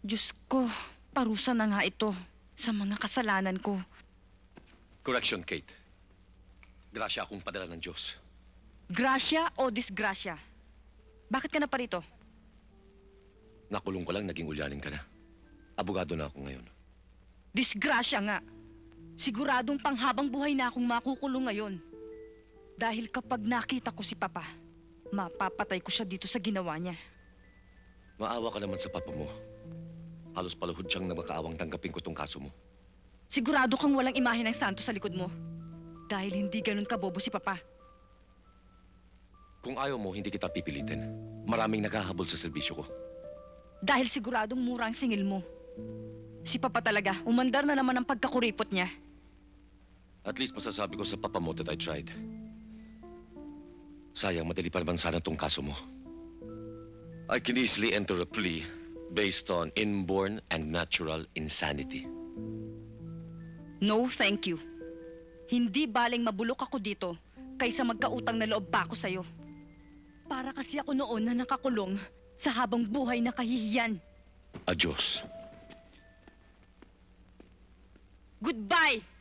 Diyos ko, parusa na nga ito sa mga kasalanan ko. Correction, Kate. Grasya akong padala ng Diyos. Grasya o disgrasya? Bakit ka na pa rito? Nakulong ko lang, naging ulyanin ka na. Abogado na ako ngayon. Disgrasya nga. Siguradong panghabang buhay na akong makukulong ngayon. Dahil kapag nakita ko si Papa, mapapatay ko siya dito sa ginawa niya. Maawa ka naman sa papa mo. Halos paluhod siyang na makaawang tanggapin ko tong kaso mo. Sigurado kang walang imahe ng santo sa likod mo. Dahil hindi ganun kabobo si Papa. Kung ayaw mo, hindi kita pipilitin. Maraming naghahabol sa serbisyo ko. Dahil siguradong mura ang singil mo. Si Papa talaga, umandar na naman ang pagkakuripot niya. At least masasabi ko sa papa mo that I tried. Sayang, madali pa naman sana tong kaso mo. I can easily enter a plea based on inborn and natural insanity. No, thank you. Hindi baling mabulok ako dito kaysa magkautang na loob pa ako sa'yo. Para kasi ako noon na nakakulong sa habang buhay na kahihiyan. Adios. Goodbye!